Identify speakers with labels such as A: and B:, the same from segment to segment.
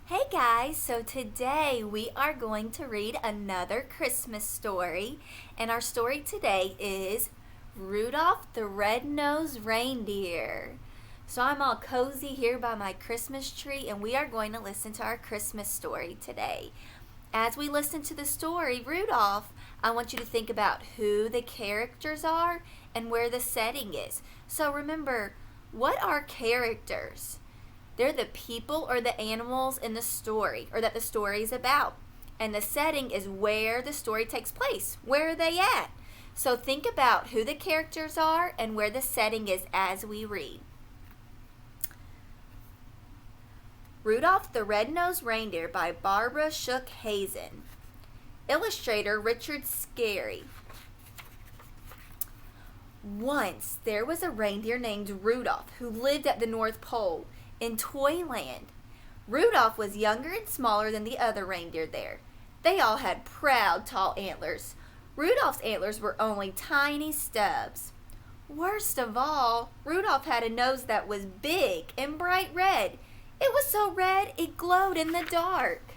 A: Hey guys, so today we are going to read another Christmas story, and our story today is Rudolph the Red-Nosed Reindeer. So I'm all cozy here by my Christmas tree, and we are going to listen to our Christmas story today. As we listen to the story, Rudolph, I want you to think about who the characters are and where the setting is. So remember, what are characters? They're the people or the animals in the story or that the story is about. And the setting is where the story takes place. Where are they at? So think about who the characters are and where the setting is as we read. Rudolph the Red-Nosed Reindeer by Barbara Shook Hazen. Illustrator Richard Scarry. Once there was a reindeer named Rudolph who lived at the North Pole in Toyland. Rudolph was younger and smaller than the other reindeer there. They all had proud, tall antlers. Rudolph's antlers were only tiny stubs. Worst of all, Rudolph had a nose that was big and bright red. It was so red it glowed in the dark.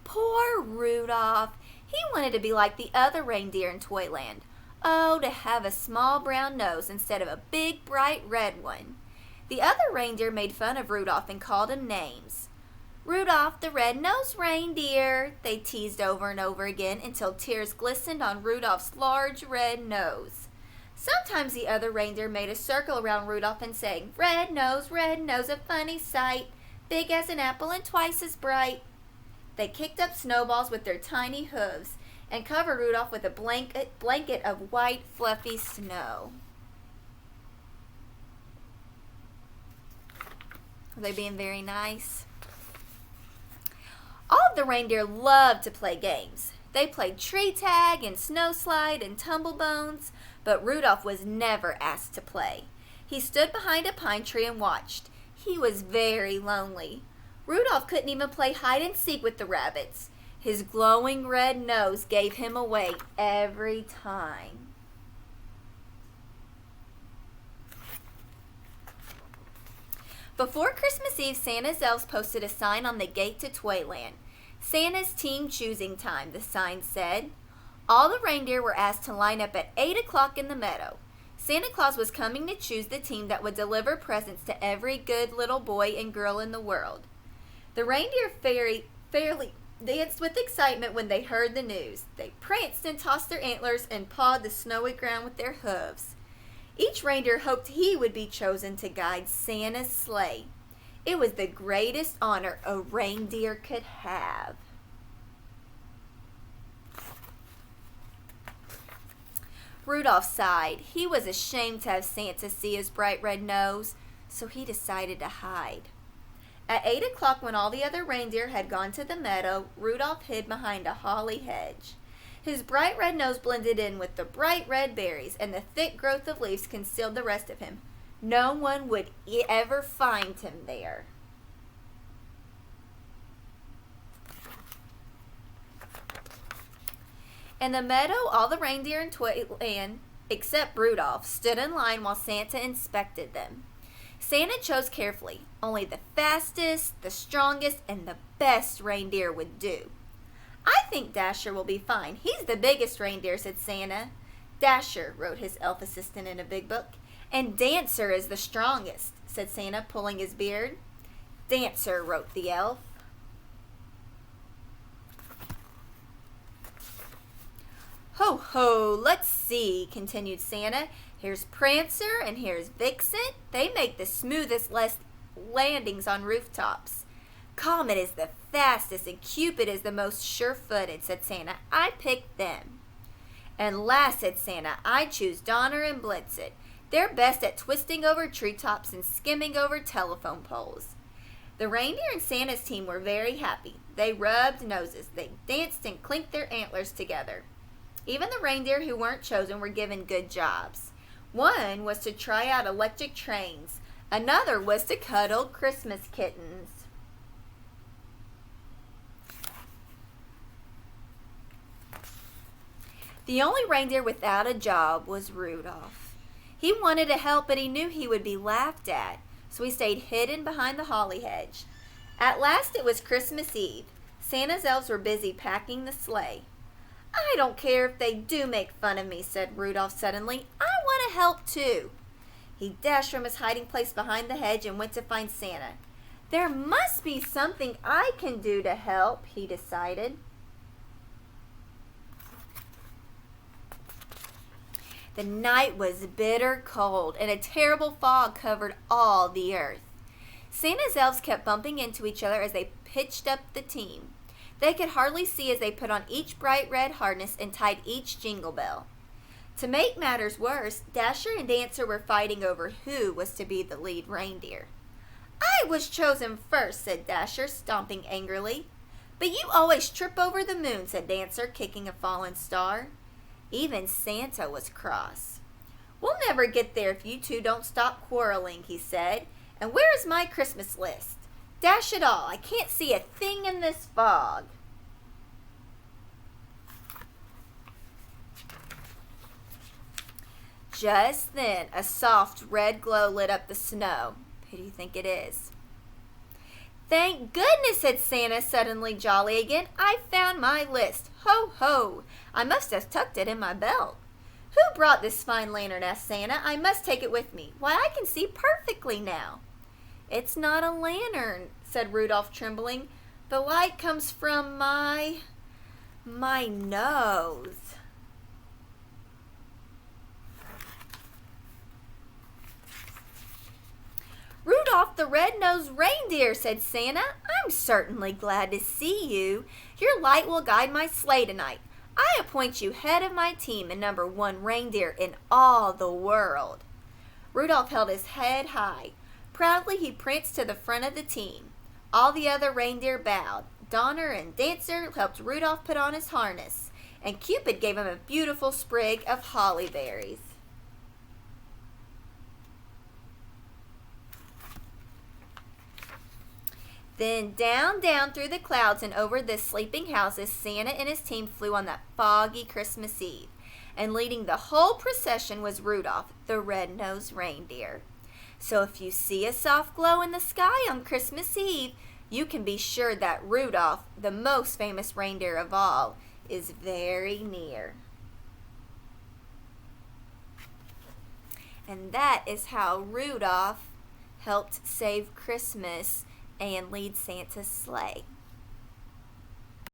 A: Poor Rudolph. He wanted to be like the other reindeer in Toyland. Oh, to have a small brown nose instead of a big bright red one. The other reindeer made fun of Rudolph and called him names. Rudolph the red-nosed reindeer, they teased over and over again until tears glistened on Rudolph's large red nose. Sometimes the other reindeer made a circle around Rudolph and sang, red nose, a funny sight, big as an apple and twice as bright. They kicked up snowballs with their tiny hooves and covered Rudolph with a blanket of white, fluffy snow. Are they being very nice? All of the reindeer loved to play games. They played tree tag and snow slide and tumble bones, but Rudolph was never asked to play. He stood behind a pine tree and watched. He was very lonely. Rudolph couldn't even play hide and seek with the rabbits. His glowing red nose gave him away every time. Before Christmas Eve, Santa's elves posted a sign on the gate to Toyland. Santa's team choosing time, the sign said. All the reindeer were asked to line up at 8 o'clock in the meadow. Santa Claus was coming to choose the team that would deliver presents to every good little boy and girl in the world. The reindeer fairly danced with excitement when they heard the news. They pranced and tossed their antlers and pawed the snowy ground with their hooves. Each reindeer hoped he would be chosen to guide Santa's sleigh. It was the greatest honor a reindeer could have. Rudolph sighed. He was ashamed to have Santa see his bright red nose, so he decided to hide. At 8 o'clock, when all the other reindeer had gone to the meadow, Rudolph hid behind a holly hedge. His bright red nose blended in with the bright red berries, and the thick growth of leaves concealed the rest of him. No one would ever find him there. In the meadow, all the reindeer in Toyland, except Rudolph, stood in line while Santa inspected them. Santa chose carefully. Only the fastest, the strongest, and the best reindeer would do. I think Dasher will be fine. He's the biggest reindeer, said Santa. Dasher, wrote his elf assistant in a big book. And Dancer is the strongest, said Santa, pulling his beard. Dancer, wrote the elf. Ho, ho, let's see, continued Santa. Here's Prancer and here's Vixen. They make the smoothest landings on rooftops. Comet is the fastest and Cupid is the most sure-footed, said Santa. I picked them. And last, said Santa, I choose Donner and Blitzen. They're best at twisting over treetops and skimming over telephone poles. The reindeer and Santa's team were very happy. They rubbed noses. They danced and clinked their antlers together. Even the reindeer who weren't chosen were given good jobs. One was to try out electric trains. Another was to cuddle Christmas kittens. The only reindeer without a job was Rudolph. He wanted to help, but he knew he would be laughed at, so he stayed hidden behind the holly hedge. At last it was Christmas Eve. Santa's elves were busy packing the sleigh. "I don't care if they do make fun of me," said Rudolph suddenly. "I want to help too." He dashed from his hiding place behind the hedge and went to find Santa. "There must be something I can do to help," he decided. The night was bitter cold, and a terrible fog covered all the earth. Santa's elves kept bumping into each other as they pitched up the team. They could hardly see as they put on each bright red harness and tied each jingle bell. To make matters worse, Dasher and Dancer were fighting over who was to be the lead reindeer. "I was chosen first," said Dasher, stomping angrily. "But you always trip over the moon," said Dancer, kicking a fallen star. Even Santa was cross. "We'll never get there if you two don't stop quarreling," he said. "And where is my Christmas list? Dash it all, I can't see a thing in this fog." Just then, a soft red glow lit up the snow. Who do you think it is? "Thank goodness," said Santa, suddenly jolly again. "I found my list. Ho, ho! I must have tucked it in my belt." "Who brought this fine lantern?" asked Santa. "I must take it with me. Why, I can see perfectly now." "It's not a lantern," said Rudolph, trembling. "The light comes from my nose." "Rudolph the Red-Nosed Reindeer," said Santa. "I'm certainly glad to see you. Your light will guide my sleigh tonight. I appoint you head of my team and number one reindeer in all the world." Rudolph held his head high. Proudly he pranced to the front of the team. All the other reindeer bowed. Donner and Dancer helped Rudolph put on his harness, and Cupid gave him a beautiful sprig of holly berries. Then down, down through the clouds and over the sleeping houses, Santa and his team flew on that foggy Christmas Eve. And leading the whole procession was Rudolph, the red-nosed reindeer. So if you see a soft glow in the sky on Christmas Eve, you can be sure that Rudolph, the most famous reindeer of all, is very near. And that is how Rudolph helped save Christmas and lead Santa's sleigh.